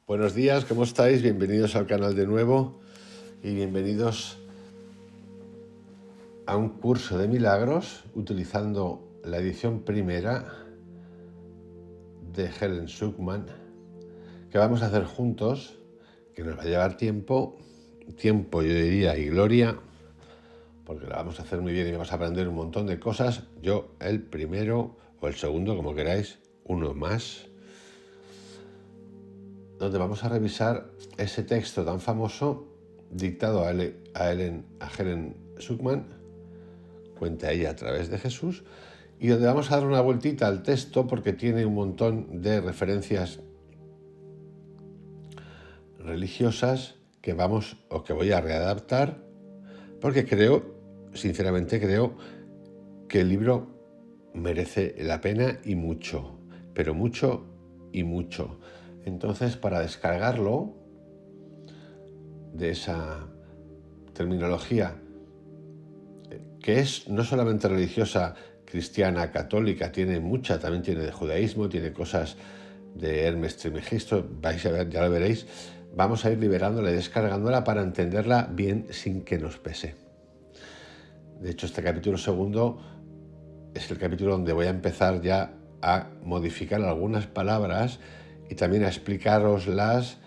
Buenos días, ¿cómo estáis? Bienvenidos al canal de nuevo y bienvenidos a un curso de milagros utilizando la edición primera de Helen Schucman que vamos a hacer juntos, que nos va a llevar tiempo yo diría, y gloria, porque la vamos a hacer muy bien y vamos a aprender un montón de cosas. Yo el primero o el segundo, como queráis, uno más, donde vamos a revisar ese texto tan famoso dictado a Helen Schucman, cuenta ella a través de Jesús, y donde vamos a dar una vueltita al texto porque tiene un montón de referencias religiosas que voy a readaptar, porque sinceramente creo que el libro merece la pena y mucho, pero mucho y mucho. Entonces, para descargarlo de esa terminología que es no solamente religiosa, cristiana, católica, también tiene de judaísmo, tiene cosas de Hermes Trismegisto, vais a ver, ya lo veréis. Vamos a ir liberándola y descargándola para entenderla bien sin que nos pese. De hecho, este capítulo segundo es el capítulo donde voy a empezar ya a modificar algunas palabras y también a explicaroslas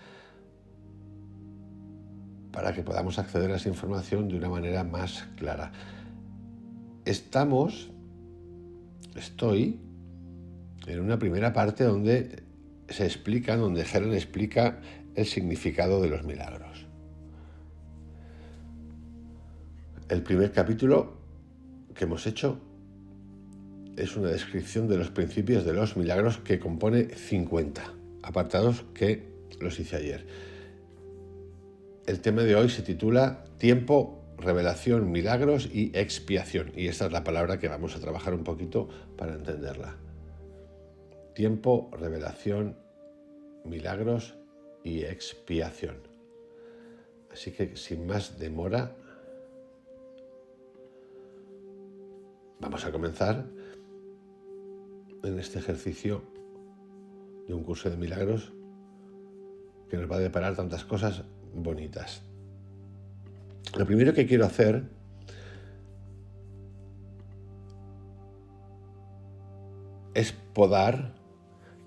para que podamos acceder a esa información de una manera más clara. Estoy en una primera parte donde Helen explica el significado de los milagros. El primer capítulo que hemos hecho es una descripción de los principios de los milagros que compone 50 apartados que los hice ayer. El tema de hoy se titula Tiempo, Revelación, Milagros y Expiación. Y esta es la palabra que vamos a trabajar un poquito para entenderla. Tiempo, revelación, milagros y expiación. Así que sin más demora, vamos a comenzar en este ejercicio de un curso de milagros que nos va a deparar tantas cosas bonitas. Lo primero que quiero hacer es podar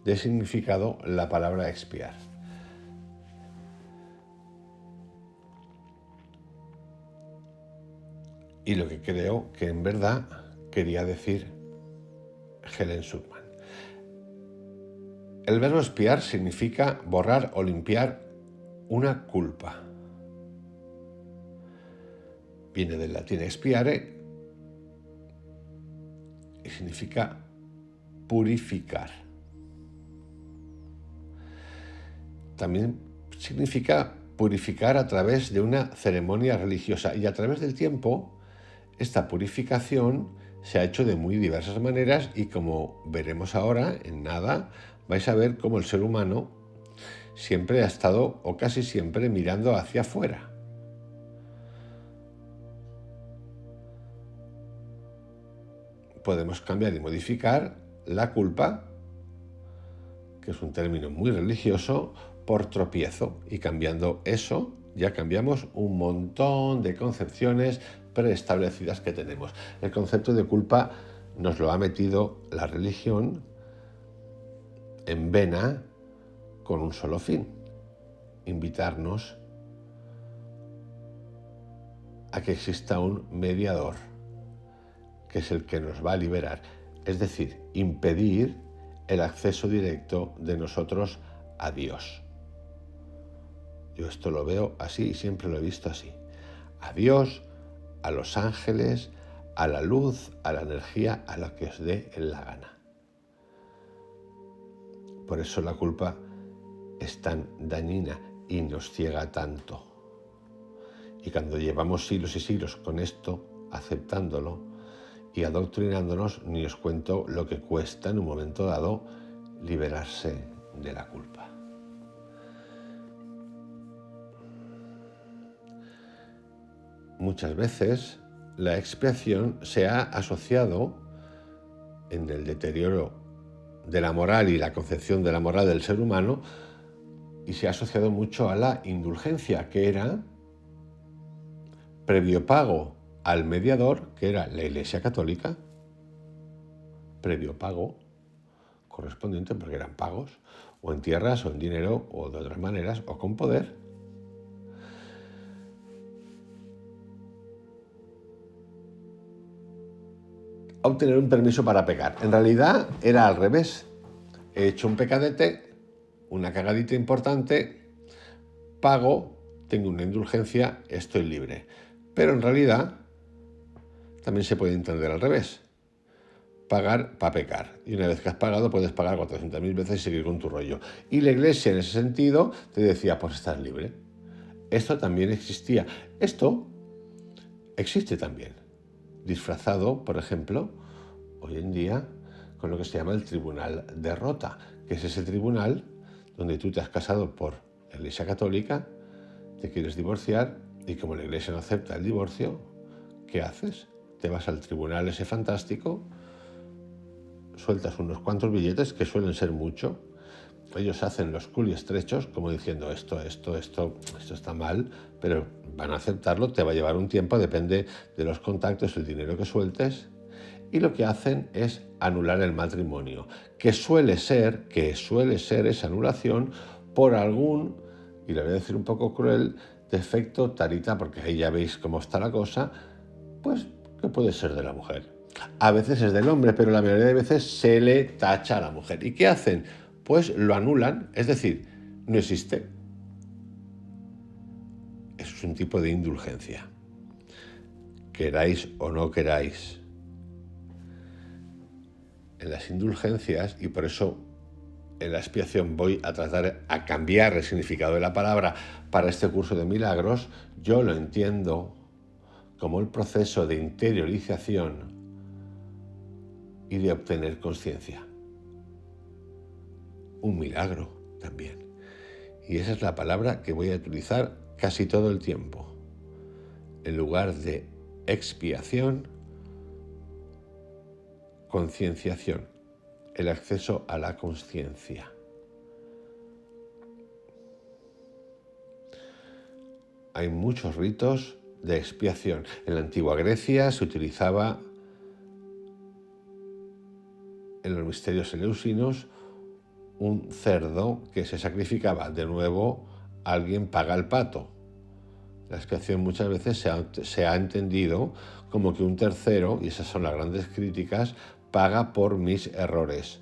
de significado la palabra expiar. Y lo que creo que en verdad quería decir Helen Schucman. El verbo expiar significa borrar o limpiar una culpa. Viene del latín expiare y significa purificar. También significa purificar a través de una ceremonia religiosa, y a través del tiempo esta purificación se ha hecho de muy diversas maneras, y como veremos ahora, en nada, vais a ver cómo el ser humano siempre ha estado, o casi siempre, mirando hacia afuera. Podemos cambiar y modificar la culpa, que es un término muy religioso, por tropiezo, y cambiando eso ya cambiamos un montón de concepciones preestablecidas que tenemos. El concepto de culpa nos lo ha metido la religión en vena con un solo fin: invitarnos a que exista un mediador, que es el que nos va a liberar, es decir, impedir el acceso directo de nosotros a Dios. Yo esto lo veo así y siempre lo he visto así. A Dios, a los ángeles, a la luz, a la energía, a lo que os dé en la gana. Por eso la culpa es tan dañina y nos ciega tanto. Y cuando llevamos siglos y siglos con esto, aceptándolo y adoctrinándonos, ni os cuento lo que cuesta en un momento dado liberarse de la culpa. Muchas veces la expiación se ha asociado en el deterioro de la moral y la concepción de la moral del ser humano y se ha asociado mucho a la indulgencia, que era previo pago al mediador, que era la Iglesia Católica, previo pago correspondiente, porque eran pagos, o en tierras, o en dinero, o de otras maneras, o con poder. Obtener un permiso para pecar. En realidad era al revés. He hecho un pecadete, una cagadita importante, pago, tengo una indulgencia, estoy libre. Pero en realidad también se puede entender al revés. Pagar para pecar. Y una vez que has pagado, puedes pagar 400.000 veces y seguir con tu rollo. Y la Iglesia, en ese sentido, te decía, pues estás libre. Esto también existía. Esto existe también. Disfrazado, por ejemplo, hoy en día, con lo que se llama el Tribunal de Rota, que es ese tribunal donde tú te has casado por la Iglesia Católica, te quieres divorciar y como la Iglesia no acepta el divorcio, ¿qué haces? Te vas al tribunal ese fantástico, sueltas unos cuantos billetes, que suelen ser mucho. Ellos hacen los culiestrechos, como diciendo esto está mal, pero van a aceptarlo, te va a llevar un tiempo, depende de los contactos, el dinero que sueltes. Y lo que hacen es anular el matrimonio, que suele ser esa anulación por algún, y le voy a decir un poco cruel, defecto tarita, porque ahí ya veis cómo está la cosa, pues que puede ser de la mujer. A veces es del hombre, pero la mayoría de veces se le tacha a la mujer. ¿Y qué hacen? Pues lo anulan, es decir, no existe. Eso es un tipo de indulgencia. Queráis o no queráis. En las indulgencias, y por eso en la expiación voy a tratar a cambiar el significado de la palabra para este curso de milagros, yo lo entiendo como el proceso de interiorización y de obtener conciencia. Un milagro también. Y esa es la palabra que voy a utilizar casi todo el tiempo. En lugar de expiación, concienciación, el acceso a la conciencia. Hay muchos ritos de expiación. En la antigua Grecia se utilizaba en los misterios eleusinos un cerdo que se sacrificaba. De nuevo, alguien paga el pato. La expiación muchas veces se ha entendido como que un tercero, y esas son las grandes críticas, paga por mis errores.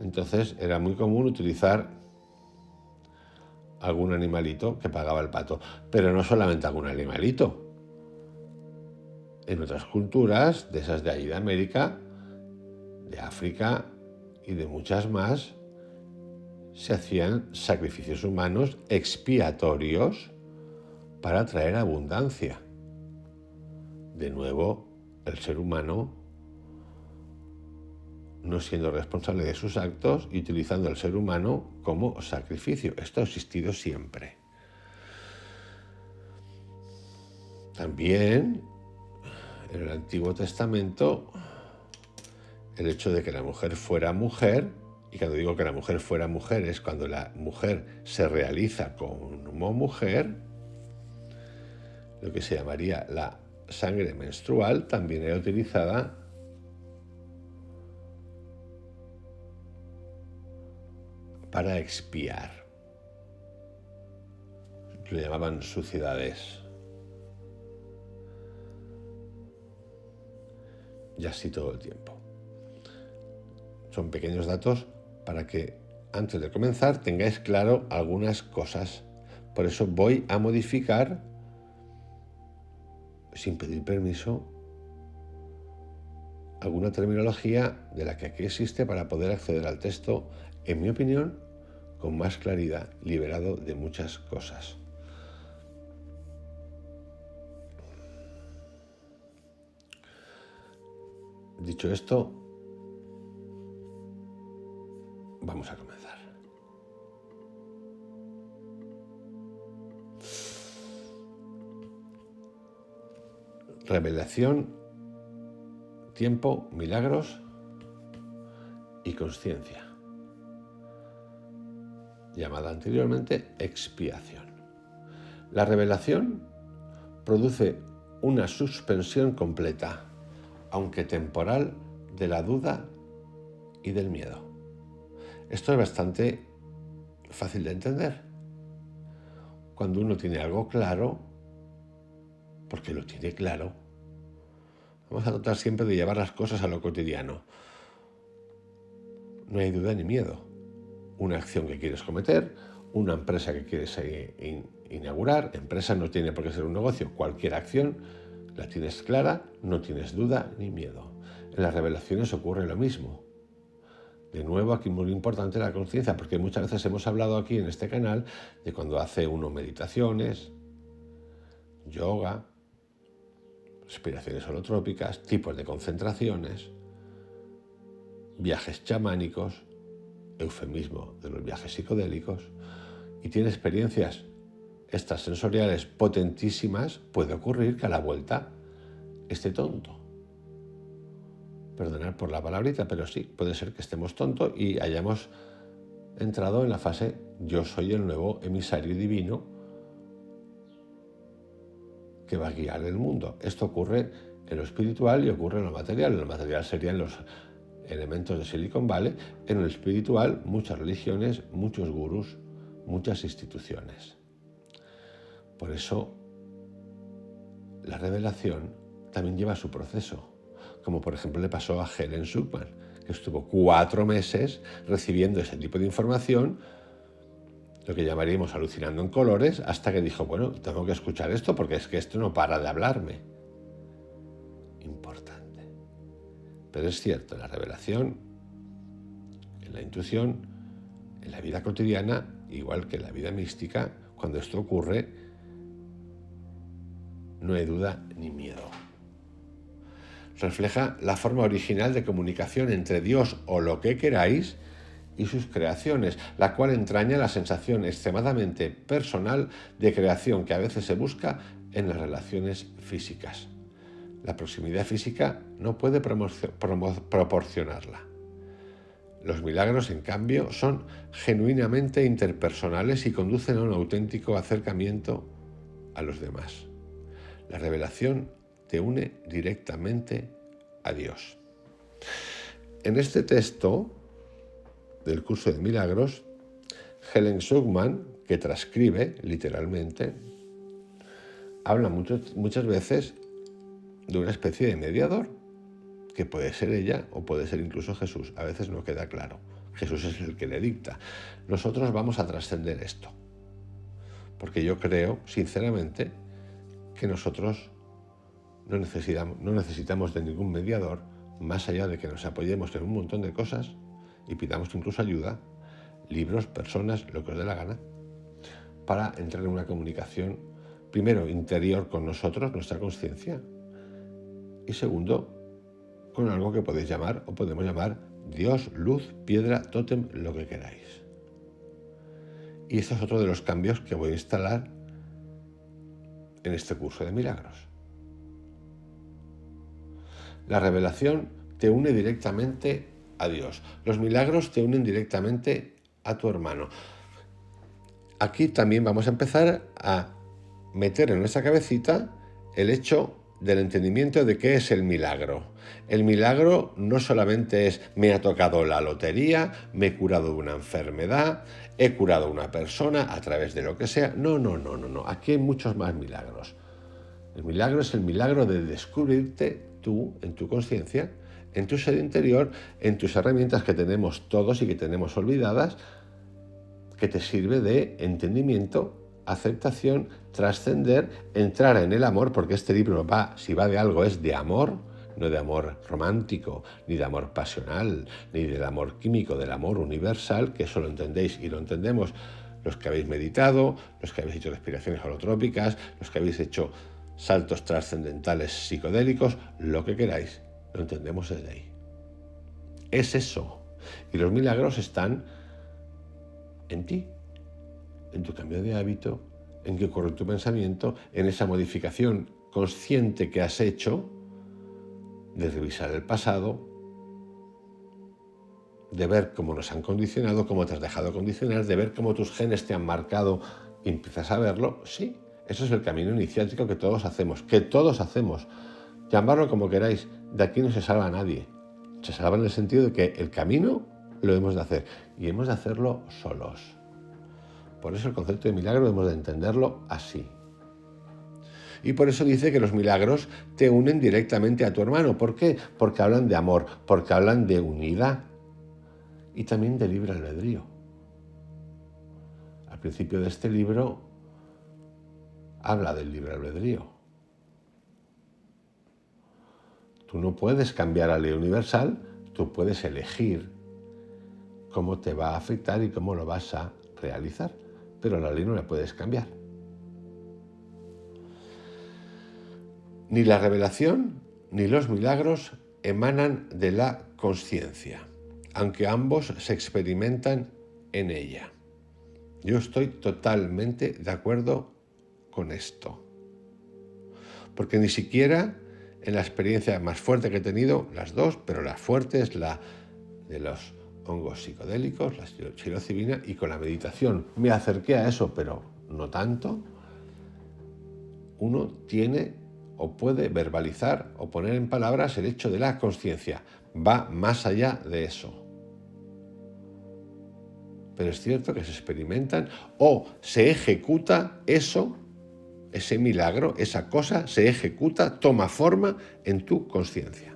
Entonces era muy común utilizar algún animalito que pagaba el pato, pero no solamente algún animalito. En otras culturas, de esas de ahí de América, de África y de muchas más, se hacían sacrificios humanos expiatorios para traer abundancia. De nuevo, el ser humano no siendo responsable de sus actos y utilizando al ser humano como sacrificio. Esto ha existido siempre. También en el Antiguo Testamento, el hecho de que la mujer fuera mujer, y cuando digo que la mujer fuera mujer es cuando la mujer se realiza como mujer, lo que se llamaría la sangre menstrual, también era utilizada para expiar. Lo llamaban suciedades. Y así todo el tiempo. Son pequeños datos para que antes de comenzar tengáis claro algunas cosas. Por eso voy a modificar, sin pedir permiso, alguna terminología de la que aquí existe para poder acceder al texto, en mi opinión, con más claridad, liberado de muchas cosas. Dicho esto, vamos a comenzar. Revelación, tiempo, milagros y conciencia. llamada anteriormente expiación. La revelación produce una suspensión completa, aunque temporal, de la duda y del miedo. Esto es bastante fácil de entender. Cuando uno tiene algo claro, porque lo tiene claro, vamos a tratar siempre de llevar las cosas a lo cotidiano. No hay duda ni miedo. Una acción que quieres cometer, una empresa que quieres inaugurar, empresa no tiene por qué ser un negocio, cualquier acción la tienes clara, no tienes duda ni miedo. En las revelaciones ocurre lo mismo. De nuevo, aquí muy importante la conciencia, porque muchas veces hemos hablado aquí en este canal de cuando hace uno meditaciones, yoga, respiraciones holotrópicas, tipos de concentraciones, viajes chamánicos, eufemismo de los viajes psicodélicos, y tiene experiencias extrasensoriales potentísimas, puede ocurrir que a la vuelta esté tonto. Perdonad por la palabrita, pero sí, puede ser que estemos tontos y hayamos entrado en la fase yo soy el nuevo emisario divino que va a guiar el mundo. Esto ocurre en lo espiritual y ocurre en lo material. En lo material serían los elementos de Silicon Valley, en lo espiritual muchas religiones, muchos gurús, muchas instituciones. Por eso la revelación también lleva su proceso, como por ejemplo le pasó a Helen Schucman, que estuvo 4 meses recibiendo ese tipo de información, lo que llamaríamos alucinando en colores, hasta que dijo, bueno, tengo que escuchar esto porque es que esto no para de hablarme. Importante. Pero es cierto, en la revelación, en la intuición, en la vida cotidiana, igual que en la vida mística, cuando esto ocurre, no hay duda ni miedo. Refleja la forma original de comunicación entre Dios o lo que queráis y sus creaciones, la cual entraña la sensación extremadamente personal de creación que a veces se busca en las relaciones físicas. La proximidad física no puede proporcionarla. Los milagros, en cambio, son genuinamente interpersonales y conducen a un auténtico acercamiento a los demás. La revelación te une directamente a Dios. En este texto del curso de milagros, Helen Schucman, que transcribe literalmente, habla muchas veces de una especie de mediador, que puede ser ella o puede ser incluso Jesús. A veces no queda claro. Jesús es el que le dicta. Nosotros vamos a trascender esto, porque yo creo, sinceramente, que nosotros no necesitamos de ningún mediador, más allá de que nos apoyemos en un montón de cosas y pidamos incluso ayuda, libros, personas, lo que os dé la gana, para entrar en una comunicación, primero, interior con nosotros, nuestra conciencia, y segundo, con algo que podéis llamar o podemos llamar Dios, luz, piedra, tótem, lo que queráis. Y esto es otro de los cambios que voy a instalar en este curso de milagros. La revelación te une directamente a Dios. Los milagros te unen directamente a tu hermano. Aquí también vamos a empezar a meter en nuestra cabecita el hecho del entendimiento de qué es el milagro. El milagro no solamente es me ha tocado la lotería, me he curado de una enfermedad, he curado a una persona a través de lo que sea. No. Aquí hay muchos más milagros. El milagro es el milagro de descubrirte tú en tu conciencia, en tu ser interior, en tus herramientas que tenemos todos y que tenemos olvidadas, que te sirve de entendimiento, aceptación, trascender, entrar en el amor, porque este libro si va de algo, es de amor, no de amor romántico, ni de amor pasional, ni del amor químico, del amor universal, que eso lo entendéis y lo entendemos los que habéis meditado, los que habéis hecho respiraciones holotrópicas, los que habéis hecho saltos trascendentales psicodélicos, lo que queráis, lo entendemos desde ahí. Es eso. Y los milagros están en ti, en tu cambio de hábito, en que ocurre tu pensamiento, en esa modificación consciente que has hecho de revisar el pasado, de ver cómo nos han condicionado, cómo te has dejado condicionar, de ver cómo tus genes te han marcado y empiezas a verlo. Sí, eso es el camino iniciático que todos hacemos, Llamarlo como queráis, de aquí no se salva nadie. Se salva en el sentido de que el camino lo hemos de hacer y hemos de hacerlo solos. Por eso el concepto de milagro hemos de entenderlo así. Y por eso dice que los milagros te unen directamente a tu hermano. ¿Por qué? Porque hablan de amor, porque hablan de unidad y también de libre albedrío. Al principio de este libro habla del libre albedrío. Tú no puedes cambiar la ley universal, tú puedes elegir cómo te va a afectar y cómo lo vas a realizar, pero la ley no la puedes cambiar. Ni la revelación ni los milagros emanan de la consciencia, aunque ambos se experimentan en ella. Yo estoy totalmente de acuerdo con esto, porque ni siquiera en la experiencia más fuerte que he tenido, las dos, pero la fuerte es la de los hongos psicodélicos, la psilocibina, y con la meditación me acerqué a eso, pero no tanto. Uno tiene o puede verbalizar o poner en palabras el hecho de la consciencia. Va más allá de eso. Pero es cierto que se experimentan o se ejecuta eso, ese milagro, esa cosa, se ejecuta, toma forma en tu consciencia.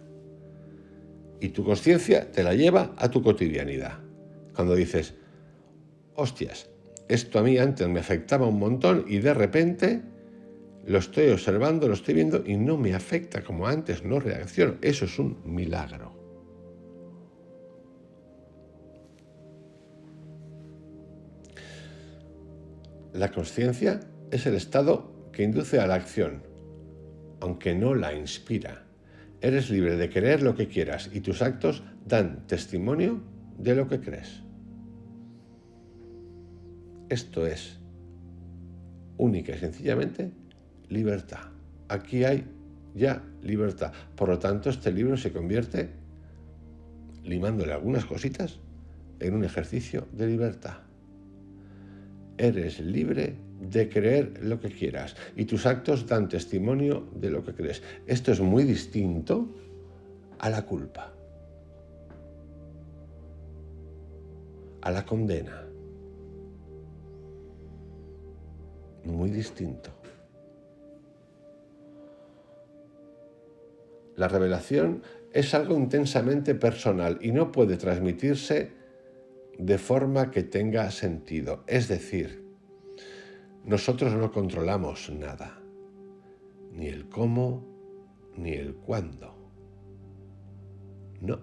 Y tu consciencia te la lleva a tu cotidianidad. Cuando dices, hostias, esto a mí antes me afectaba un montón y de repente lo estoy observando, lo estoy viendo y no me afecta como antes, no reacciono. Eso es un milagro. La consciencia es el estado que induce a la acción, aunque no la inspira. Eres libre de creer lo que quieras y tus actos dan testimonio de lo que crees. Esto es única y sencillamente libertad. Aquí hay ya libertad. Por lo tanto, este libro se convierte, limándole algunas cositas, en un ejercicio de libertad. Eres libre de creer lo que quieras y tus actos dan testimonio de lo que crees. Esto es muy distinto a la culpa, a la condena. Muy distinto. La revelación es algo intensamente personal y no puede transmitirse de forma que tenga sentido. Es decir, nosotros no controlamos nada, ni el cómo, ni el cuándo. No.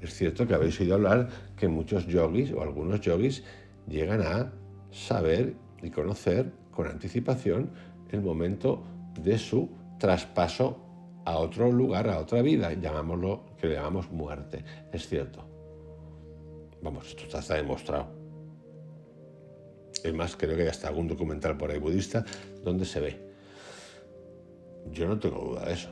Es cierto que habéis oído hablar que muchos yogis o algunos yogis llegan a saber y conocer con anticipación el momento de su traspaso a otro lugar, a otra vida, llamámoslo, que le llamamos muerte. Es cierto. Vamos, esto está demostrado. Es más, creo que hay hasta algún documental por ahí budista donde se ve. Yo no tengo duda de eso.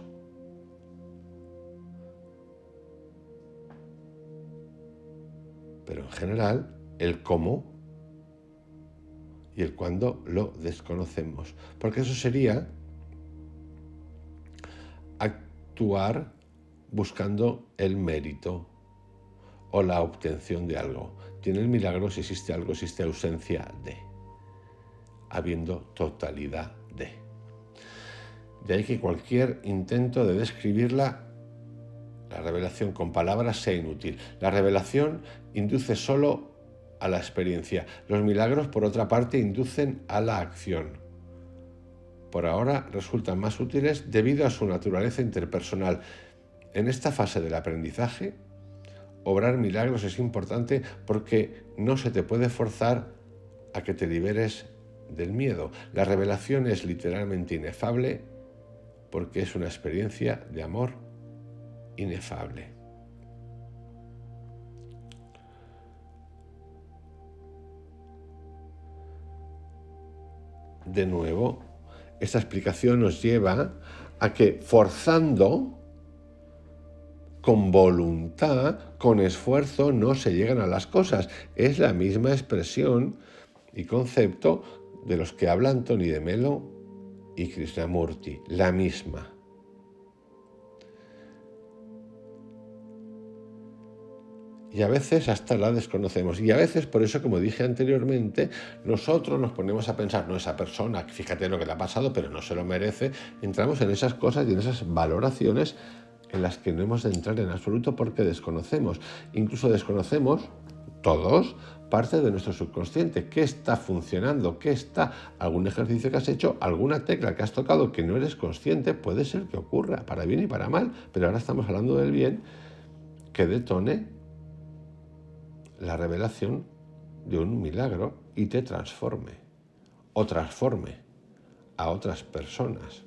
Pero en general, el cómo y el cuándo lo desconocemos. Porque eso sería actuar buscando el mérito o la obtención de algo. Y en el milagro, si existe algo, existe ausencia de, habiendo totalidad de. De ahí que cualquier intento de describirla, la revelación con palabras, sea inútil. La revelación induce solo a la experiencia. Los milagros, por otra parte, inducen a la acción. Por ahora resultan más útiles debido a su naturaleza interpersonal. En esta fase del aprendizaje, obrar milagros es importante porque no se te puede forzar a que te liberes del miedo. La revelación es literalmente inefable porque es una experiencia de amor inefable. De nuevo, esta explicación nos lleva a que forzando Con voluntad, con esfuerzo, no se llegan a las cosas. Es la misma expresión y concepto de los que hablan Tony de Melo y Krishnamurti, la misma. Y a veces hasta la desconocemos. Y a veces, por eso, como dije anteriormente, nosotros nos ponemos a pensar, no, esa persona, fíjate lo que le ha pasado, pero no se lo merece. Entramos en esas cosas y en esas valoraciones en las que no hemos de entrar en absoluto porque desconocemos. Incluso desconocemos, todos, parte de nuestro subconsciente. ¿Qué está funcionando? ¿Qué está? Algún ejercicio que has hecho, alguna tecla que has tocado que no eres consciente, puede ser que ocurra, para bien y para mal. Pero ahora estamos hablando del bien, que detone la revelación de un milagro y te transforme o transforme a otras personas,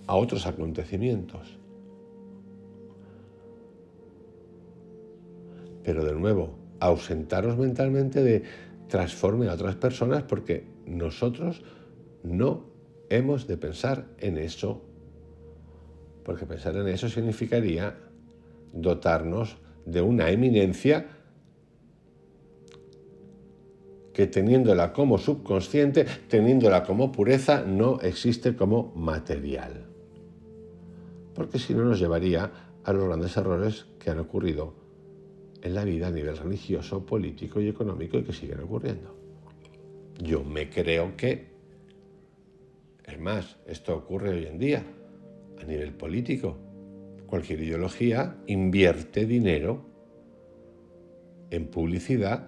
a otros acontecimientos. Pero de nuevo, ausentaros mentalmente de transforme a otras personas porque nosotros no hemos de pensar en eso, porque pensar en eso significaría dotarnos de una eminencia que teniéndola como subconsciente, teniéndola como pureza, no existe como material. Porque si no nos llevaría a los grandes errores que han ocurrido en la vida a nivel religioso, político y económico y que siguen ocurriendo. Yo me creo que, es más, esto ocurre hoy en día a nivel político. Cualquier ideología invierte dinero en publicidad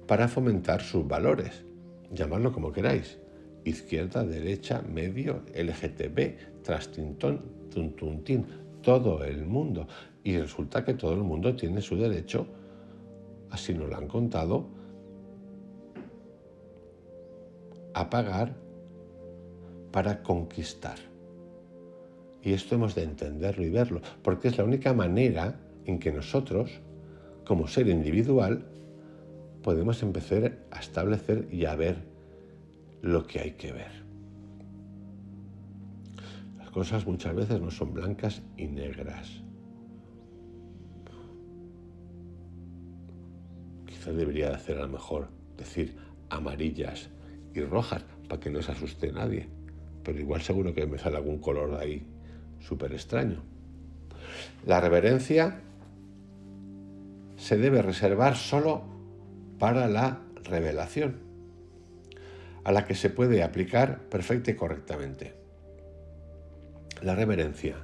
para fomentar sus valores. Llamadlo como queráis. Izquierda, derecha, medio, LGTB, trastintón, tuntuntín, todo el mundo. Y resulta que todo el mundo tiene su derecho, así nos lo han contado, a pagar para conquistar. Y esto hemos de entenderlo y verlo, porque es la única manera en que nosotros, como ser individual, podemos empezar a establecer y a ver lo que hay que ver. Las cosas muchas veces no son blancas y negras. Quizás debería de hacer a lo mejor decir amarillas y rojas para que no se asuste nadie. Pero igual seguro que me sale algún color de ahí súper extraño. La reverencia se debe reservar solo para la revelación, a la que se puede aplicar perfecta y correctamente. La reverencia,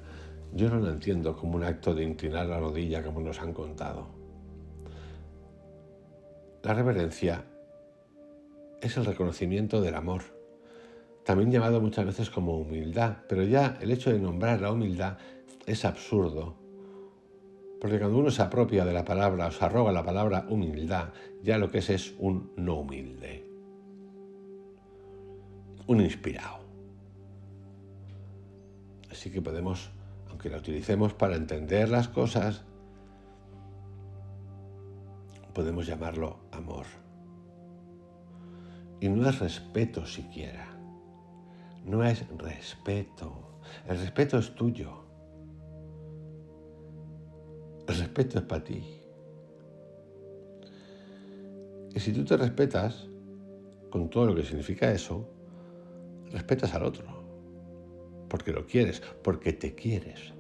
yo no la entiendo como un acto de inclinar la rodilla como nos han contado. La reverencia es el reconocimiento del amor, también llamado muchas veces como humildad, pero ya el hecho de nombrar la humildad es absurdo, porque cuando uno se apropia de la palabra o se arroga la palabra humildad, ya lo que es un no humilde, un inspirado. Así que podemos, aunque la utilicemos para entender las cosas, podemos llamarlo amor. Y no es respeto siquiera. No es respeto. El respeto es tuyo. El respeto es para ti. Y si tú te respetas, con todo lo que significa eso, respetas al otro. Porque lo quieres, porque te quieres.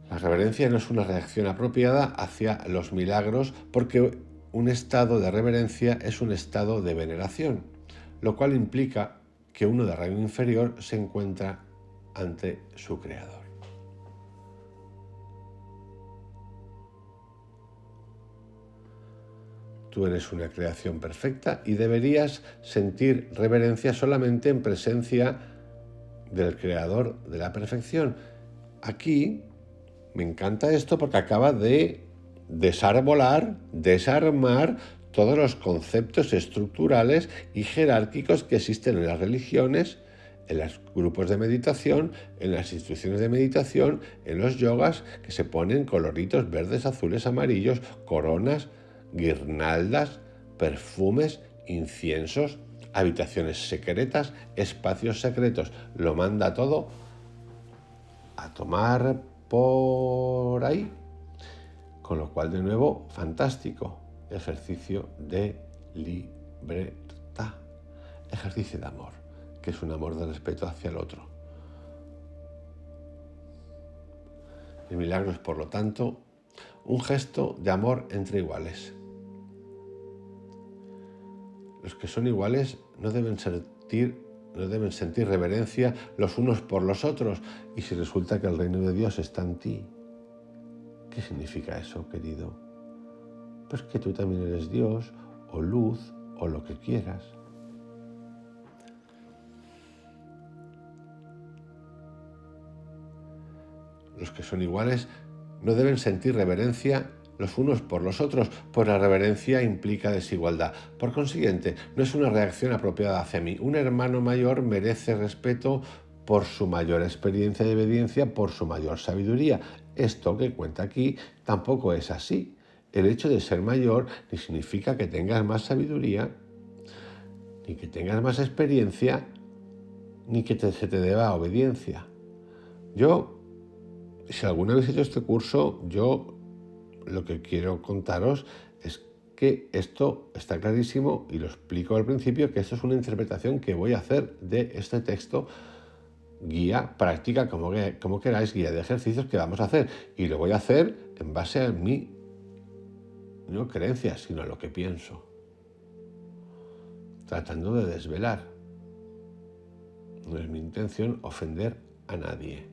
La reverencia no es una reacción apropiada hacia los milagros, porque un estado de reverencia es un estado de veneración, lo cual implica que uno de rango inferior se encuentra ante su creador. Tú eres una creación perfecta y deberías sentir reverencia solamente en presencia del creador de la perfección. Aquí me encanta esto porque acaba de desarmar todos los conceptos estructurales y jerárquicos que existen en las religiones, en los grupos de meditación, en las instituciones de meditación, en los yogas, que se ponen coloritos verdes, azules, amarillos, coronas, guirnaldas, perfumes, inciensos, habitaciones secretas, espacios secretos. Lo manda todo a tomar por ahí. Con lo cual, de nuevo, fantástico. Ejercicio de libertad. Ejercicio de amor, que es un amor de respeto hacia el otro. El milagro es, por lo tanto, un gesto de amor entre iguales. Los que son iguales no deben sentir reverencia los unos por los otros. Y si resulta que el reino de Dios está en ti, ¿qué significa eso, querido? Pues que tú también eres Dios, o luz, o lo que quieras. Los que son iguales no deben sentir reverencia los unos por los otros, pues la reverencia implica desigualdad. Por consiguiente, no es una reacción apropiada hacia mí. Un hermano mayor merece respeto por su mayor experiencia y obediencia, por su mayor sabiduría. Esto que cuenta aquí tampoco es así. El hecho de ser mayor ni significa que tengas más sabiduría, ni que tengas más experiencia, ni que se te deba obediencia. Si alguna vez he hecho este curso, yo lo que quiero contaros es que esto está clarísimo y lo explico al principio, que esto es una interpretación que voy a hacer de este texto, guía, práctica, como queráis, guía de ejercicios que vamos a hacer. Y lo voy a hacer en base a mi, no creencias, sino a lo que pienso. Tratando de desvelar. No es mi intención ofender a nadie.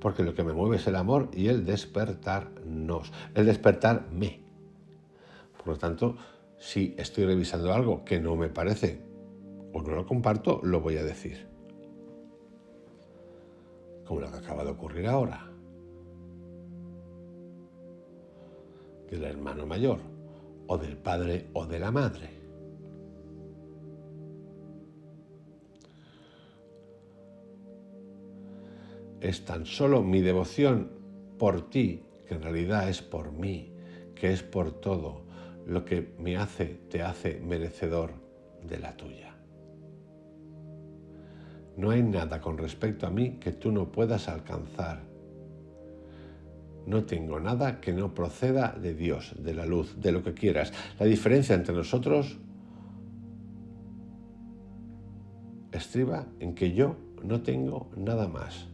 Porque lo que me mueve es el amor y el despertarnos, el despertarme. Por lo tanto, si estoy revisando algo que no me parece o no lo comparto, lo voy a decir. Como lo que acaba de ocurrir ahora. Del hermano mayor, o del padre o de la madre. Es tan solo mi devoción por ti, que en realidad es por mí, que es por todo, lo que te hace merecedor de la tuya. No hay nada con respecto a mí que tú no puedas alcanzar. No tengo nada que no proceda de Dios, de la luz, de lo que quieras. La diferencia entre nosotros estriba en que yo no tengo nada más.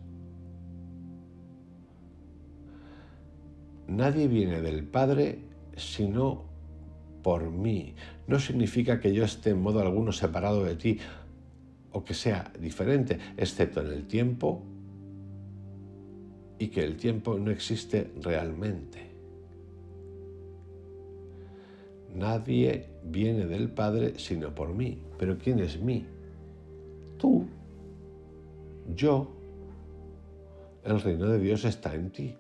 Nadie viene del Padre sino por mí. No significa que yo esté en modo alguno separado de ti o que sea diferente, excepto en el tiempo, y que el tiempo no existe realmente. Nadie viene del Padre sino por mí. ¿Pero quién es mí? Tú, yo. El reino de Dios está en ti.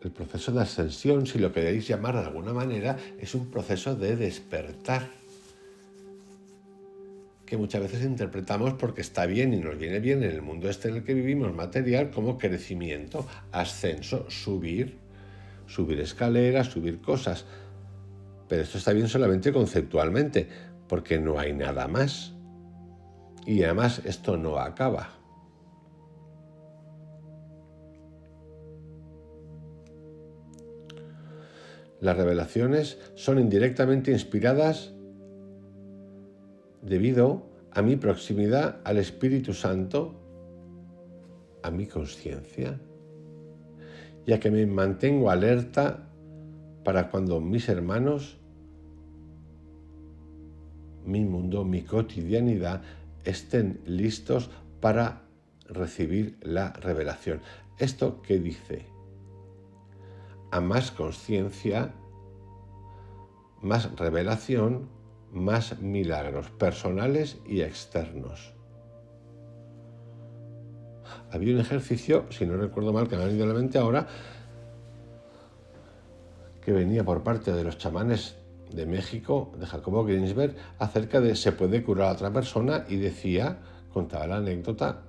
El proceso de ascensión, si lo queréis llamar de alguna manera, es un proceso de despertar, que muchas veces interpretamos porque está bien y nos viene bien en el mundo este en el que vivimos material como crecimiento, ascenso, subir escaleras, subir cosas. Pero esto está bien solamente conceptualmente, porque no hay nada más. Y además esto no acaba. Las revelaciones son indirectamente inspiradas debido a mi proximidad al Espíritu Santo, a mi conciencia, y a que me mantengo alerta para cuando mis hermanos, mi mundo, mi cotidianidad, estén listos para recibir la revelación. ¿Esto qué dice? A más conciencia, más revelación, más milagros personales y externos. Había un ejercicio, si no recuerdo mal, que me ha venido a la mente ahora, que venía por parte de los chamanes de México, de Jacobo Greenberg, acerca de se puede curar a otra persona, y contaba la anécdota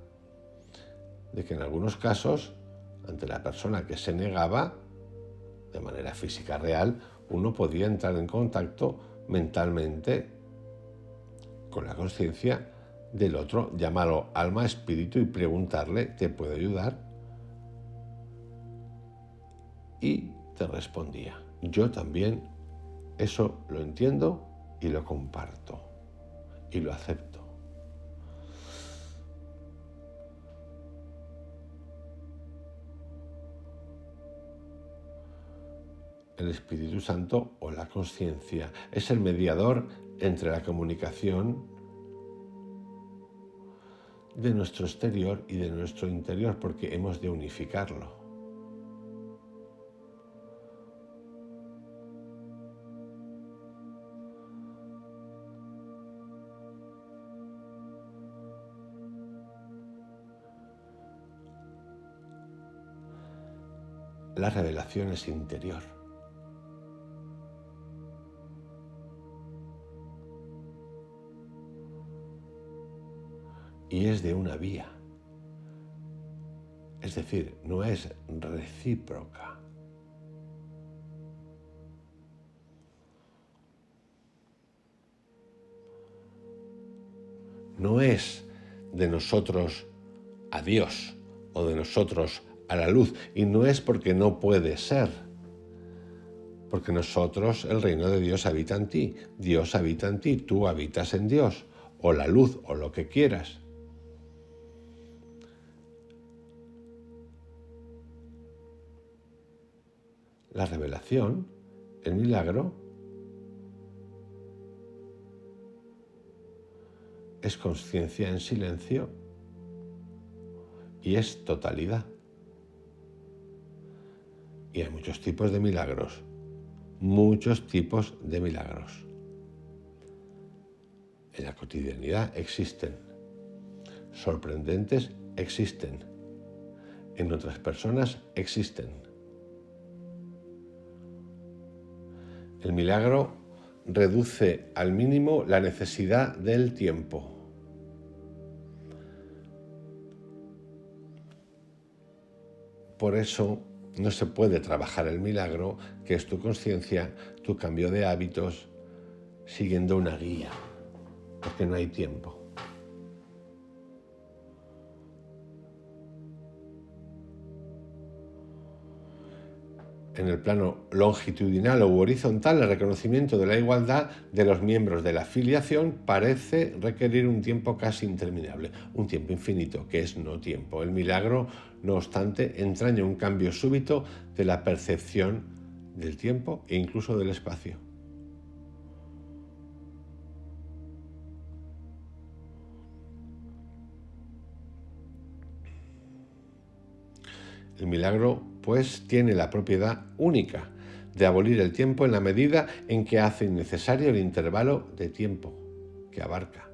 de que en algunos casos, ante la persona que se negaba, de manera física real, uno podía entrar en contacto mentalmente con la conciencia del otro, llámalo alma, espíritu, y preguntarle, ¿te puedo ayudar? Y te respondía. Yo también eso lo entiendo y lo comparto y lo acepto. El Espíritu Santo o la conciencia es el mediador entre la comunicación de nuestro exterior y de nuestro interior, porque hemos de unificarlo. La revelación es interior. Y es de una vía. Es decir, no es recíproca. No es de nosotros a Dios o de nosotros a la luz. Y no es porque no puede ser. Porque nosotros, el reino de Dios habita en ti. Dios habita en ti. Tú habitas en Dios. O la luz o lo que quieras. La revelación, el milagro, es conciencia en silencio y es totalidad. Y hay muchos tipos de milagros, muchos tipos de milagros. En la cotidianidad existen, sorprendentes existen, en otras personas existen. El milagro reduce al mínimo la necesidad del tiempo. Por eso no se puede trabajar el milagro, que es tu conciencia, tu cambio de hábitos, siguiendo una guía, porque no hay tiempo. En el plano longitudinal u horizontal, el reconocimiento de la igualdad de los miembros de la filiación parece requerir un tiempo casi interminable, un tiempo infinito, que es no tiempo. El milagro, no obstante, entraña un cambio súbito de la percepción del tiempo e incluso del espacio. El milagro, pues, tiene la propiedad única de abolir el tiempo en la medida en que hace innecesario el intervalo de tiempo que abarca.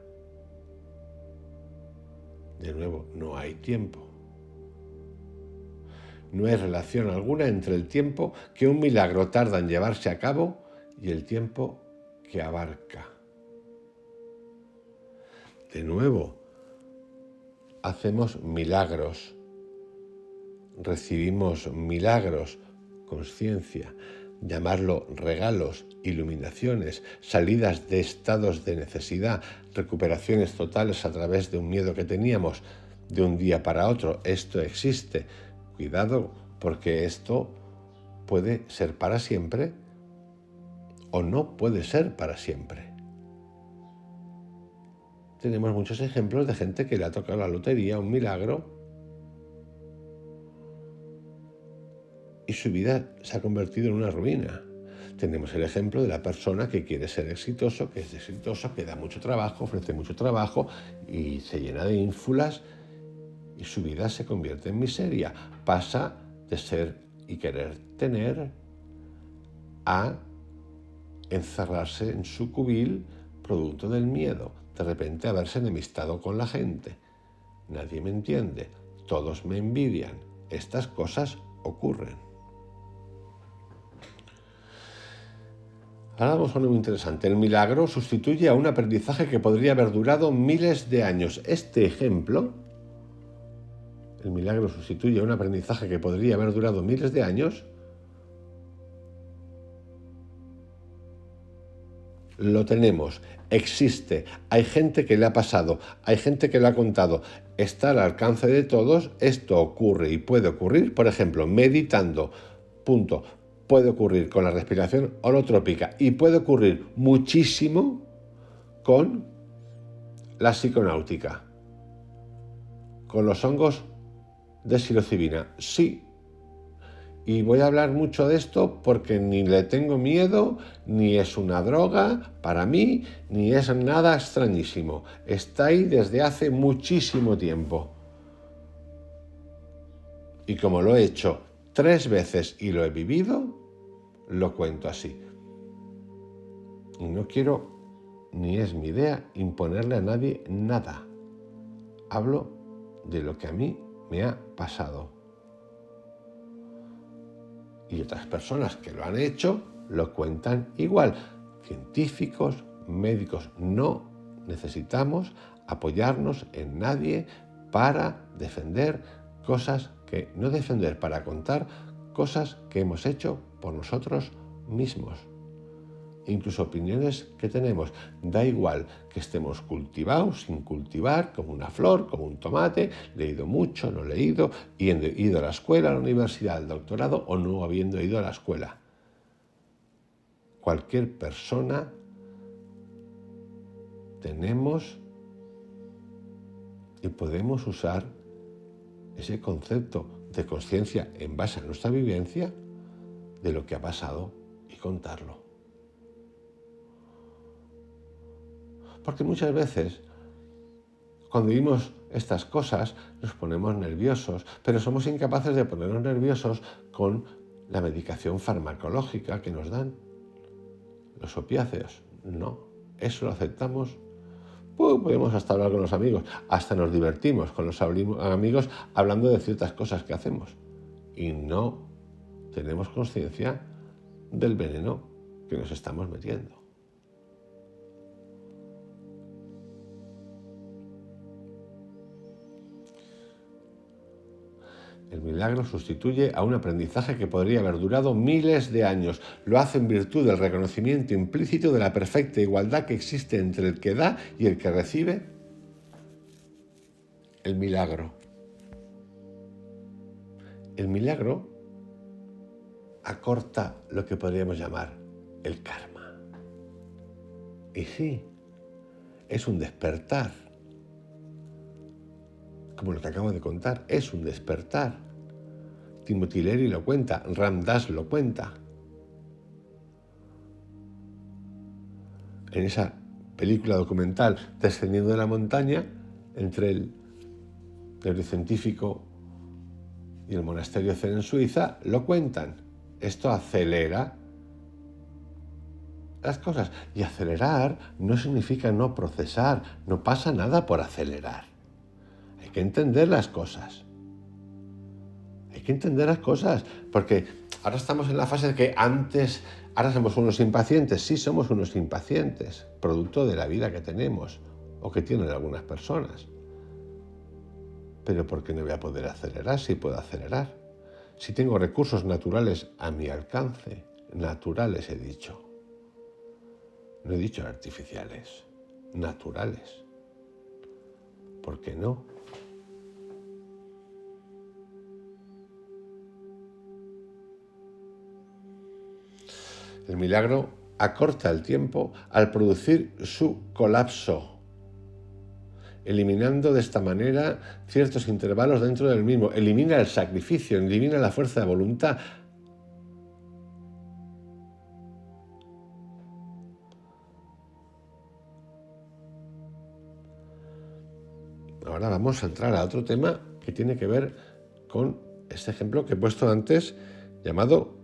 De nuevo, no hay tiempo. No hay relación alguna entre el tiempo que un milagro tarda en llevarse a cabo y el tiempo que abarca. De nuevo, hacemos milagros. Recibimos milagros, conciencia, llamarlo regalos, iluminaciones, salidas de estados de necesidad, recuperaciones totales a través de un miedo que teníamos de un día para otro. Esto existe. Cuidado, porque esto puede ser para siempre o no puede ser para siempre. Tenemos muchos ejemplos de gente que le ha tocado la lotería, un milagro, y su vida se ha convertido en una ruina. Tenemos el ejemplo de la persona que quiere ser exitoso, que es exitoso, que da mucho trabajo, ofrece mucho trabajo y se llena de ínfulas y su vida se convierte en miseria. Pasa de ser y querer tener a encerrarse en su cubil producto del miedo. De repente haberse enemistado con la gente. Nadie me entiende, todos me envidian. Estas cosas ocurren. Ahora vamos a algo muy interesante. El milagro sustituye a un aprendizaje que podría haber durado miles de años. Este ejemplo, el milagro sustituye a un aprendizaje que podría haber durado miles de años, lo tenemos, existe, hay gente que le ha pasado, hay gente que lo ha contado, está al alcance de todos, esto ocurre y puede ocurrir, por ejemplo, meditando, punto, puede ocurrir con la respiración holotrópica y puede ocurrir muchísimo con la psiconáutica, con los hongos de psilocibina, sí. Y voy a hablar mucho de esto porque ni le tengo miedo, ni es una droga para mí, ni es nada extrañísimo. Está ahí desde hace muchísimo tiempo. Y como lo he hecho 3 veces y lo he vivido, lo cuento así. Y no quiero, ni es mi idea, imponerle a nadie nada. Hablo de lo que a mí me ha pasado. Y otras personas que lo han hecho lo cuentan igual. Científicos, médicos, no necesitamos apoyarnos en nadie para defender cosas que no defender, para contar cosas que hemos hecho por nosotros mismos. Incluso opiniones que tenemos. Da igual que estemos cultivados, sin cultivar, como una flor, como un tomate, leído mucho, no leído, ido a la escuela, a la universidad, al doctorado o no habiendo ido a la escuela. Cualquier persona tenemos y podemos usar ese concepto de conciencia en base a nuestra vivencia de lo que ha pasado y contarlo. Porque muchas veces, cuando vimos estas cosas, nos ponemos nerviosos, pero somos incapaces de ponernos nerviosos con la medicación farmacológica que nos dan, los opiáceos. No, eso lo aceptamos. Podemos hasta hablar con los amigos, hasta nos divertimos con los amigos hablando de ciertas cosas que hacemos. Y no tenemos conciencia del veneno que nos estamos metiendo. El milagro sustituye a un aprendizaje que podría haber durado miles de años. Lo hace en virtud del reconocimiento implícito de la perfecta igualdad que existe entre el que da y el que recibe el milagro. El milagro acorta lo que podríamos llamar el karma. Y sí, es un despertar. Como lo que acabo de contar, es un despertar. Timothy Leary lo cuenta, Ram Dass lo cuenta. En esa película documental Descendiendo de la montaña, entre el neurocientífico y el monasterio Zen en Suiza, lo cuentan. Esto acelera las cosas. Y acelerar no significa no procesar, no pasa nada por acelerar. Hay que entender las cosas. Hay que entender las cosas, porque ahora estamos en la fase de que ahora somos unos impacientes. Sí, somos unos impacientes, producto de la vida que tenemos o que tienen algunas personas. Pero ¿por qué no voy a poder acelerar si puedo acelerar? Si tengo recursos naturales a mi alcance, naturales he dicho. No he dicho artificiales, naturales. ¿Por qué no? El milagro acorta el tiempo al producir su colapso, eliminando de esta manera ciertos intervalos dentro del mismo. Elimina el sacrificio, elimina la fuerza de voluntad. Ahora vamos a entrar a otro tema que tiene que ver con este ejemplo que he puesto antes, llamado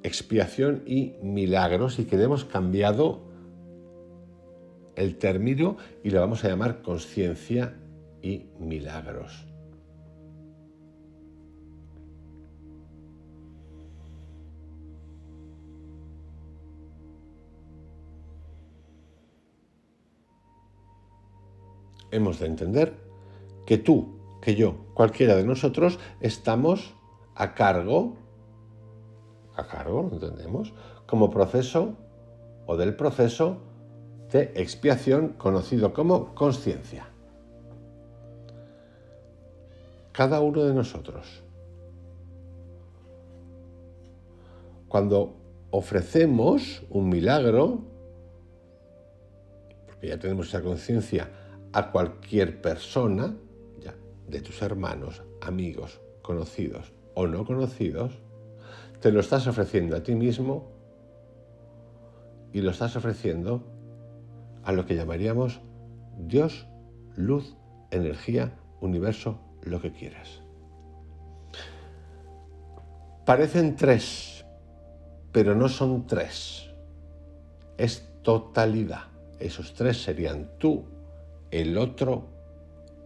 expiación y milagros, y que le hemos cambiado el término y lo vamos a llamar conciencia y milagros. Hemos de entender que tú, que yo, cualquiera de nosotros, estamos a cargo, ¿lo entendemos? Como proceso o del proceso de expiación conocido como consciencia. Cada uno de nosotros, cuando ofrecemos un milagro, porque ya tenemos esa conciencia, a cualquier persona, ya, de tus hermanos, amigos, conocidos o no conocidos, te lo estás ofreciendo a ti mismo y lo estás ofreciendo a lo que llamaríamos Dios, luz, energía, universo, lo que quieras. Parecen tres, pero no son tres. Es totalidad. Esos tres serían tú, el otro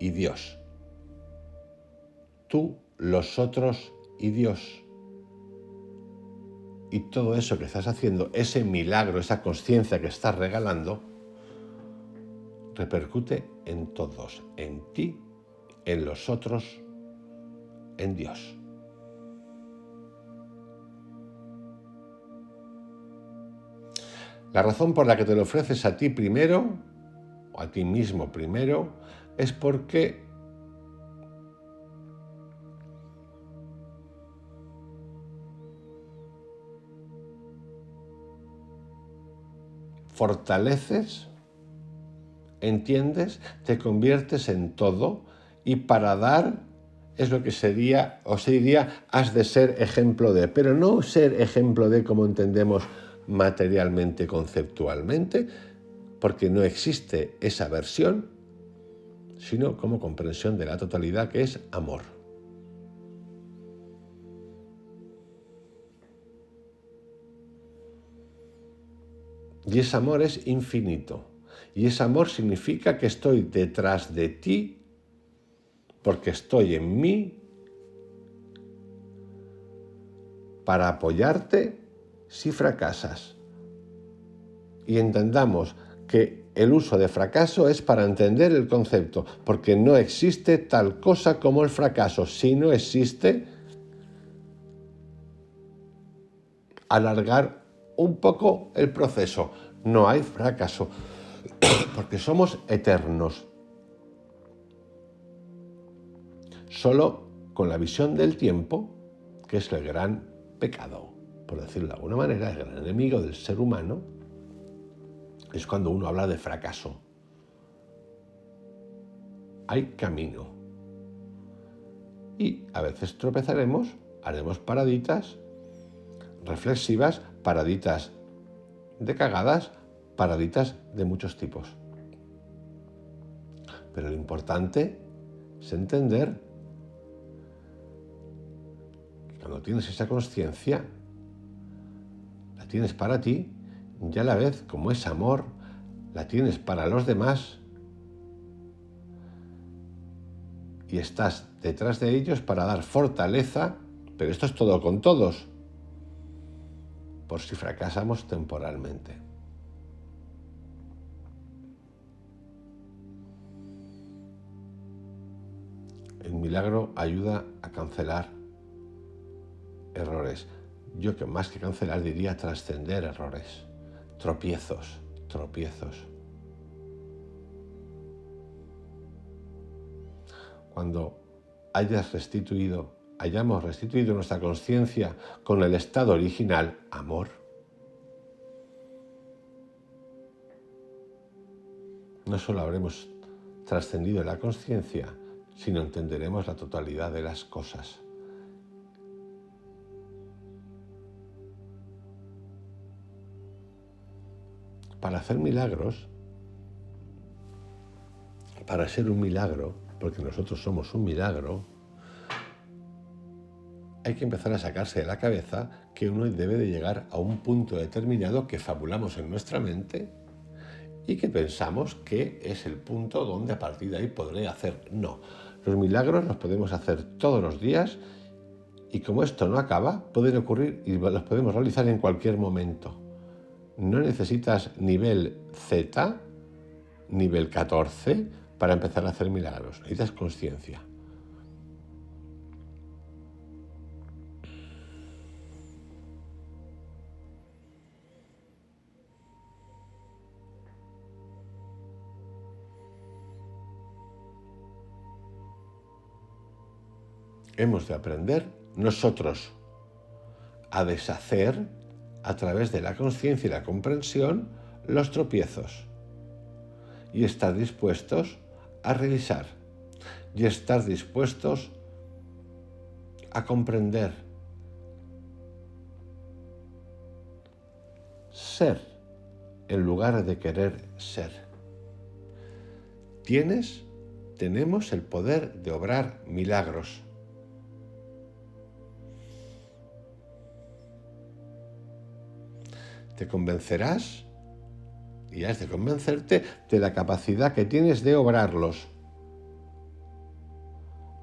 y Dios. Tú, los otros y Dios. Y todo eso que estás haciendo, ese milagro, esa conciencia que estás regalando, repercute en todos, en ti, en los otros, en Dios. La razón por la que te lo ofreces a ti primero, o a ti mismo primero, es porque fortaleces, entiendes, te conviertes en todo, y para dar es lo que sería, o se diría, has de ser ejemplo de, pero no ser ejemplo de como entendemos materialmente, conceptualmente, porque no existe esa versión, sino como comprensión de la totalidad, que es amor. Y ese amor es infinito. Y ese amor significa que estoy detrás de ti, porque estoy en mí, para apoyarte si fracasas. Y entendamos que el uso de fracaso es para entender el concepto, porque no existe tal cosa como el fracaso. Si no existe, alargar un poco el proceso. No hay fracaso, porque somos eternos. Solo con la visión del tiempo, que es el gran pecado, por decirlo de alguna manera, el gran enemigo del ser humano, es cuando uno habla de fracaso. Hay camino. Y a veces tropezaremos, haremos paraditas reflexivas, paraditas de cagadas, paraditas de muchos tipos. Pero lo importante es entender que cuando tienes esa conciencia, la tienes para ti, y a la vez, como es amor, la tienes para los demás y estás detrás de ellos para dar fortaleza, pero esto es todo con todos, por si fracasamos temporalmente. El milagro ayuda a cancelar errores. Yo que más que cancelar diría trascender errores, tropiezos. Cuando hayamos restituido nuestra conciencia con el estado original, amor, no solo habremos trascendido la conciencia, sino entenderemos la totalidad de las cosas. Para hacer milagros, para ser un milagro, porque nosotros somos un milagro, hay que empezar a sacarse de la cabeza que uno debe de llegar a un punto determinado que fabulamos en nuestra mente y que pensamos que es el punto donde a partir de ahí podré hacer. No, los milagros los podemos hacer todos los días y como esto no acaba, pueden ocurrir y los podemos realizar en cualquier momento. No necesitas nivel Z, nivel 14, para empezar a hacer milagros. Necesitas conciencia. Hemos de aprender nosotros a deshacer a través de la conciencia y la comprensión los tropiezos y estar dispuestos a revisar y estar dispuestos a comprender, ser en lugar de querer ser. Tenemos el poder de obrar milagros. Te convencerás y has de convencerte de la capacidad que tienes de obrarlos.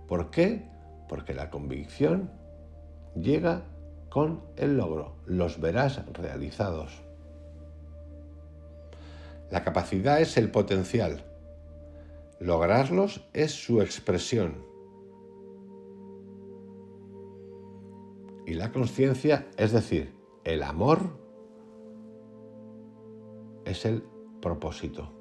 ¿Por qué? Porque la convicción llega con el logro. Los verás realizados. La capacidad es el potencial. Lograrlos es su expresión. Y la conciencia, es decir, el amor, es el propósito.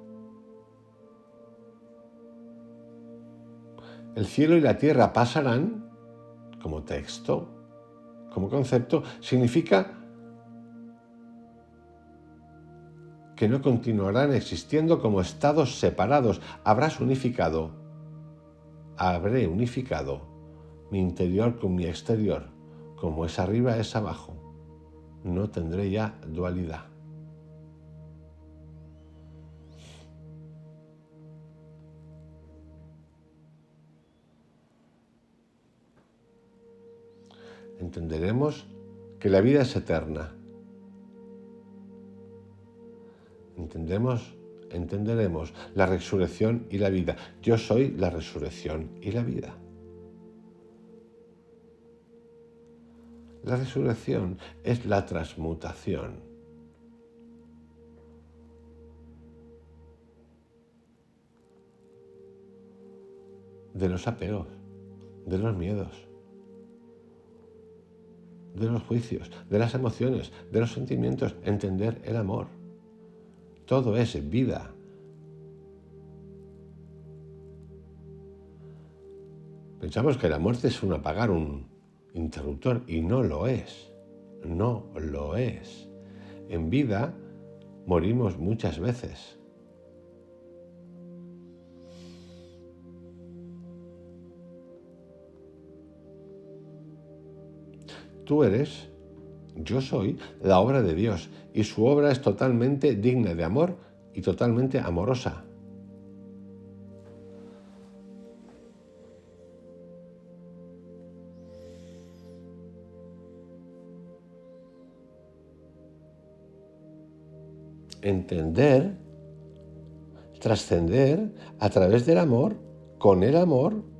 El cielo y la tierra pasarán, como texto, como concepto, significa que no continuarán existiendo como estados separados. Habré unificado mi interior con mi exterior. Como es arriba, es abajo. No tendré ya dualidad. Entenderemos que la vida es eterna. Entenderemos la resurrección y la vida. Yo soy la resurrección y la vida. La resurrección es la transmutación. De los apegos, de los miedos, de los juicios, de las emociones, de los sentimientos, entender el amor. Todo es vida. Pensamos que la muerte es un apagar un interruptor y no lo es. No lo es. En vida morimos muchas veces. Tú eres, yo soy, la obra de Dios y su obra es totalmente digna de amor y totalmente amorosa. Entender, trascender a través del amor, con el amor.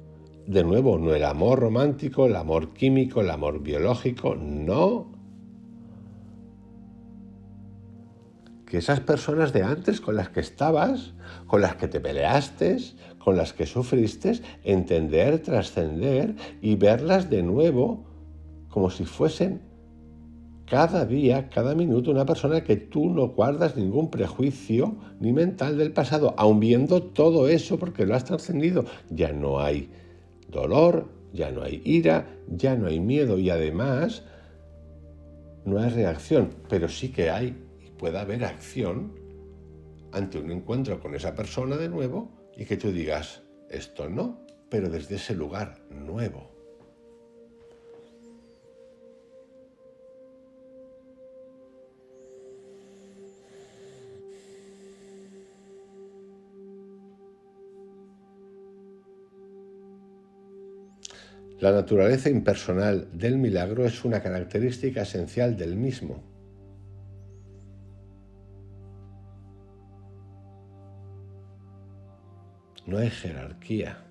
De nuevo, no el amor romántico, el amor químico, el amor biológico, no. Que esas personas de antes con las que estabas, con las que te peleaste, con las que sufriste, entender, trascender y verlas de nuevo como si fuesen cada día, cada minuto, una persona que tú no guardas ningún prejuicio ni mental del pasado, aun viendo todo eso porque lo has trascendido. Ya no hay dolor, ya no hay ira, ya no hay miedo y además no hay reacción, pero sí que hay y puede haber acción ante un encuentro con esa persona de nuevo y que tú digas, esto no, pero desde ese lugar nuevo. La naturaleza impersonal del milagro es una característica esencial del mismo. No hay jerarquía.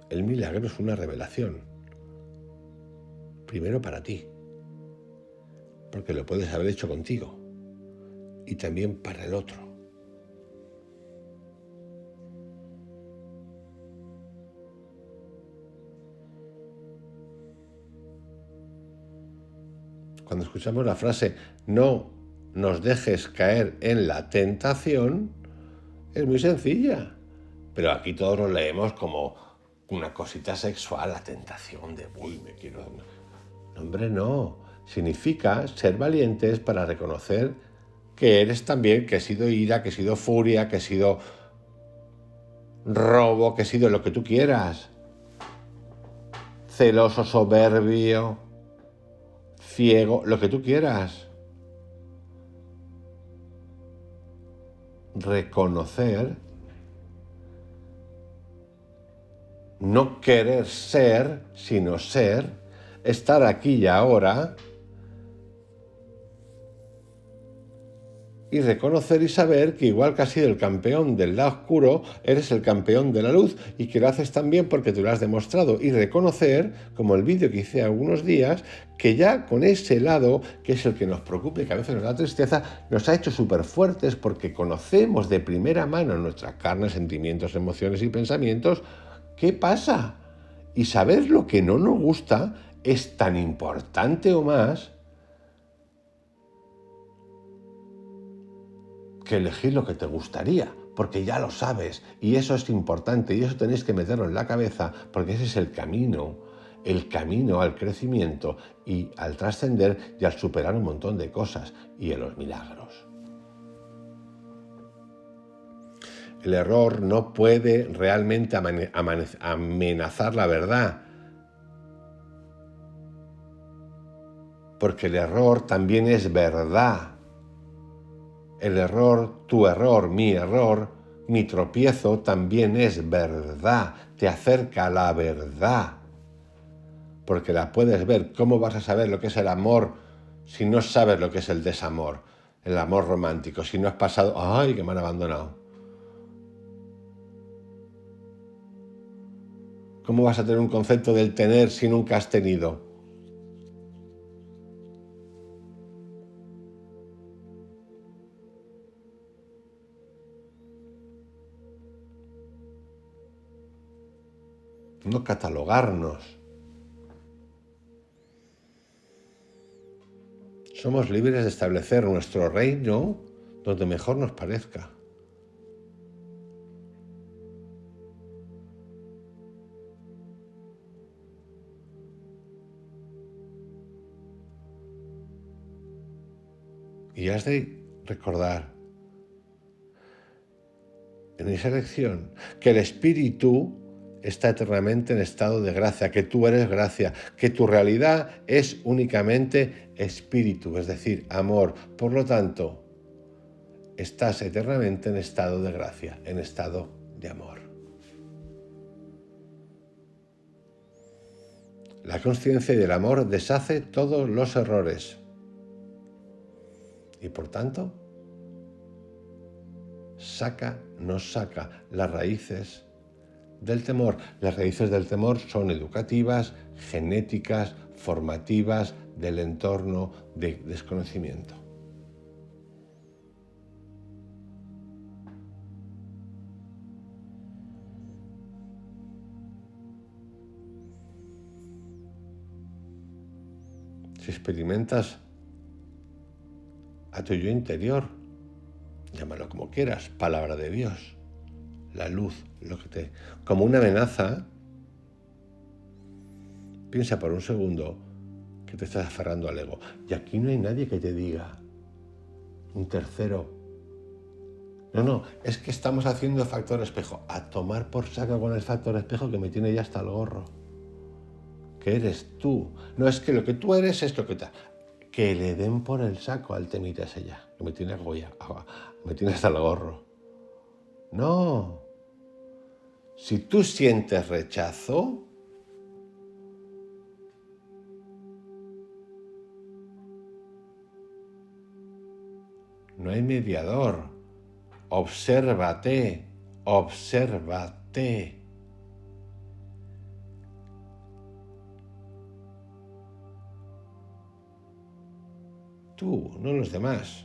El milagro es una revelación. Primero para ti, porque lo puedes haber hecho contigo, y también para el otro. Cuando escuchamos la frase, no nos dejes caer en la tentación, Es muy sencilla. Pero aquí todos lo leemos como una cosita sexual, la tentación de, uy, me quiero... No, hombre, no. Significa ser valientes para reconocer que eres también, que he sido ira, que he sido furia, que he sido robo, que he sido lo que tú quieras. Celoso, soberbio, ciego, lo que tú quieras. Reconocer, no querer ser, sino ser, estar aquí y ahora, y reconocer y saber que igual que has sido el campeón del lado oscuro, eres el campeón de la luz y que lo haces también porque tú lo has demostrado. Y reconocer, como el vídeo que hice hace algunos días, que ya con ese lado, que es el que nos preocupa y que a veces nos da tristeza, nos ha hecho súper fuertes porque conocemos de primera mano en nuestra carne, sentimientos, emociones y pensamientos, qué pasa. Y saber lo que no nos gusta es tan importante o más que elegir lo que te gustaría, porque ya lo sabes, y eso es importante, y eso tenéis que meterlo en la cabeza, porque ese es el camino al crecimiento y al trascender y al superar un montón de cosas y en los milagros. El error no puede realmente amenazar la verdad, porque el error también es verdad. El error, tu error, mi tropiezo también es verdad, te acerca a la verdad, porque la puedes ver. ¿Cómo vas a saber lo que es el amor si no sabes lo que es el desamor, el amor romántico, si no has pasado, ay, que me han abandonado? ¿Cómo vas a tener un concepto del tener si nunca has tenido? No catalogarnos. Somos libres de establecer nuestro reino donde mejor nos parezca. Y has de recordar en esa lección que el espíritu está eternamente en estado de gracia, que tú eres gracia, que tu realidad es únicamente espíritu, es decir, amor. Por lo tanto, estás eternamente en estado de gracia, en estado de amor. La conciencia del amor deshace todos los errores y por tanto nos saca las raíces del temor. Las raíces del temor son educativas, genéticas, formativas, del entorno, de desconocimiento. Si experimentas a tu yo interior, llámalo como quieras, palabra de Dios, la luz, como una amenaza, piensa por un segundo que te estás aferrando al ego. Y aquí no hay nadie que te diga, un tercero, no, es que estamos haciendo factor espejo. A tomar por saco con el factor espejo que me tiene ya hasta el gorro. Que eres tú. No es que lo que tú eres es lo que te... Que le den por el saco al temita ese ya, que me tiene agoya, me tiene hasta el gorro. No. Si tú sientes rechazo, no hay mediador. Obsérvate. Tú, no los demás.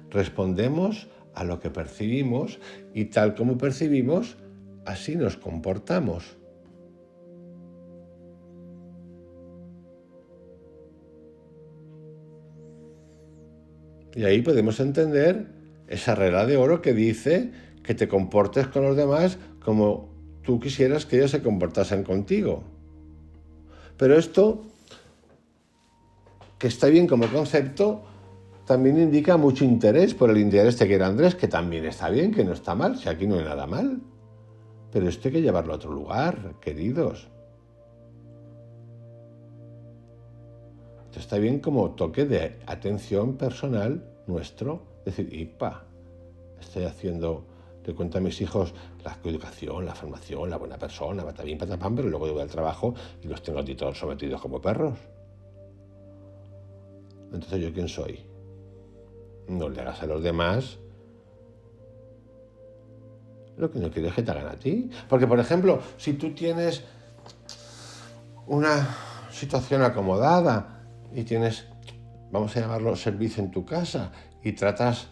Respondemos a lo que percibimos y tal como percibimos, así nos comportamos. Y ahí podemos entender esa regla de oro que dice que te comportes con los demás como tú quisieras que ellos se comportasen contigo. Pero esto, que está bien como concepto, también indica mucho interés por el interés que quiere Andrés, que también está bien, que no está mal, si aquí no hay nada mal. Pero esto hay que llevarlo a otro lugar, queridos. Esto está bien como toque de atención personal nuestro. Decir, ipa, estoy haciendo, le cuento a mis hijos la educación, la formación, la buena persona, patapín, patapam, pero luego yo voy al trabajo y los tengo a ti todos sometidos como perros. Entonces, ¿yo quién soy? No le hagas a los demás lo que no quieres que te hagan a ti. Porque, por ejemplo, si tú tienes una situación acomodada y tienes, vamos a llamarlo, servicio en tu casa y tratas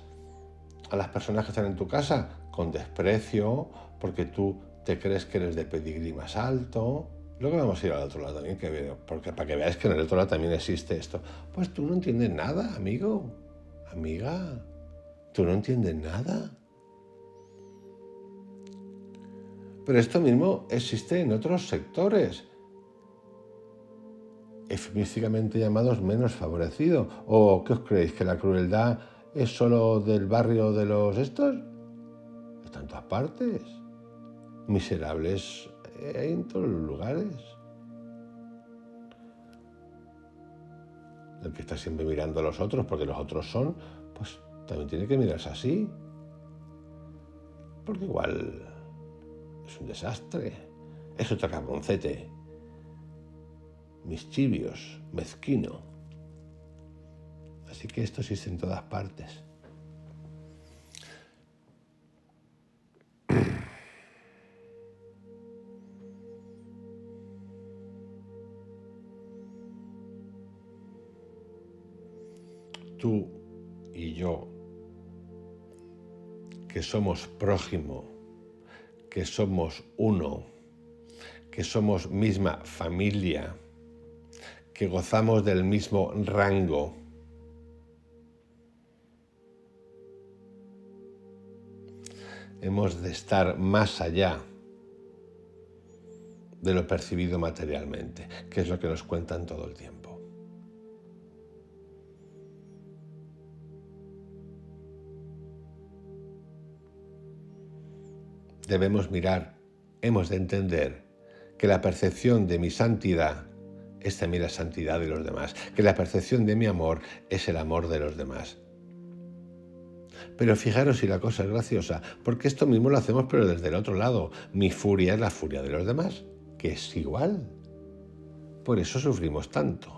a las personas que están en tu casa con desprecio porque tú te crees que eres de pedigrí más alto. Luego vamos a ir al otro lado también, porque para que veáis que en el otro lado también existe esto. Pues tú no entiendes nada, amigo, amiga. Tú no entiendes nada. Pero esto mismo existe en otros sectores, eufemísticamente llamados menos favorecidos. ¿O qué os creéis? ¿Que la crueldad es solo del barrio de los estos? Está en todas partes. Miserables hay en todos los lugares. El que está siempre mirando a los otros porque los otros son, pues también tiene que mirarse así. Porque igual es un desastre. Es otro cabroncete. Mischivios, mezquino. Así que esto existe en todas partes. Tú y yo, que somos prójimo, que somos uno, que somos misma familia, que gozamos del mismo rango, hemos de estar más allá de lo percibido materialmente, que es lo que nos cuentan todo el tiempo. Debemos mirar, hemos de entender que la percepción de mi santidad es también la santidad de los demás, que la percepción de mi amor es el amor de los demás. Pero fijaros si la cosa es graciosa, porque esto mismo lo hacemos pero desde el otro lado. Mi furia es la furia de los demás, que es igual. Por eso sufrimos tanto.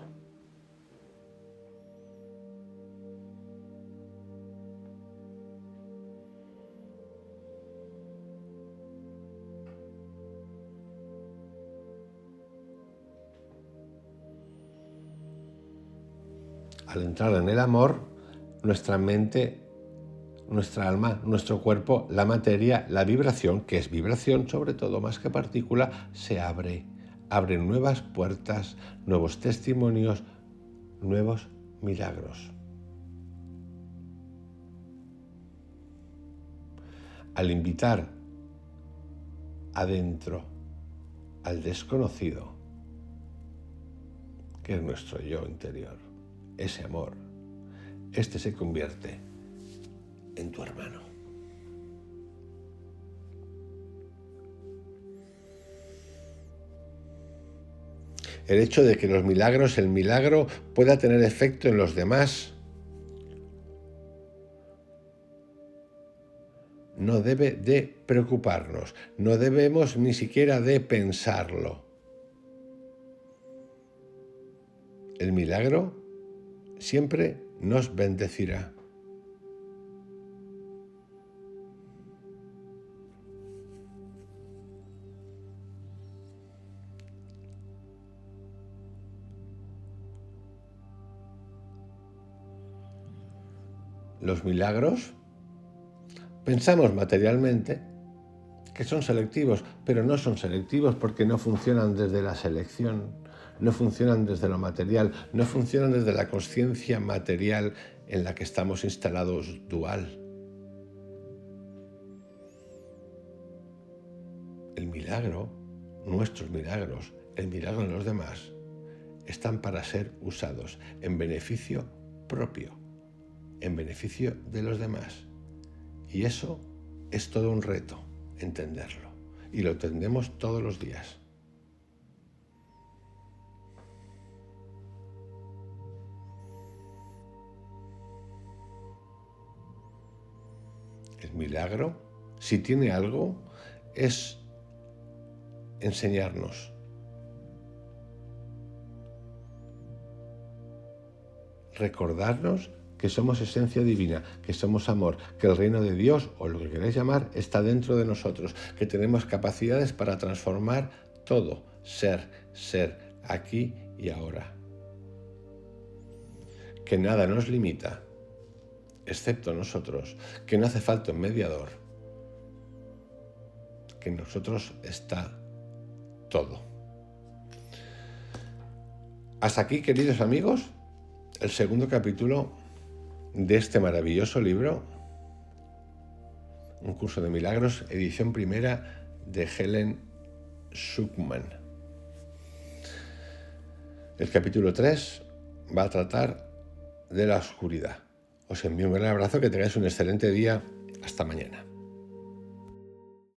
Al entrar en el amor, nuestra mente, nuestra alma, nuestro cuerpo, la materia, la vibración, que es vibración sobre todo más que partícula, se abre. Abren nuevas puertas, nuevos testimonios, nuevos milagros. Al invitar adentro al desconocido, que es nuestro yo interior, ese amor, este se convierte en tu hermano. El hecho de que el milagro pueda tener efecto en los demás, no debe de preocuparnos, no debemos ni siquiera de pensarlo. El milagro siempre nos bendecirá. Los milagros, pensamos materialmente que son selectivos, pero no son selectivos porque no funcionan desde la selección, no funcionan desde lo material, no funcionan desde la conciencia material en la que estamos instalados dual. El milagro, nuestros milagros, el milagro de los demás, están para ser usados en beneficio propio, en beneficio de los demás. Y eso es todo un reto, entenderlo. Y lo entendemos todos los días. El milagro, si tiene algo, es enseñarnos, recordarnos que somos esencia divina, que somos amor, que el reino de Dios, o lo que queráis llamar, está dentro de nosotros, que tenemos capacidades para transformar todo, ser, aquí y ahora. Que nada nos limita, excepto nosotros, que no hace falta un mediador, que en nosotros está todo. Hasta aquí, queridos amigos, el segundo capítulo de este maravilloso libro, Un curso de milagros, edición primera de Helen Schucman. El capítulo 3 va a tratar de la oscuridad. Os envío un gran abrazo, que tengáis un excelente día. Hasta mañana.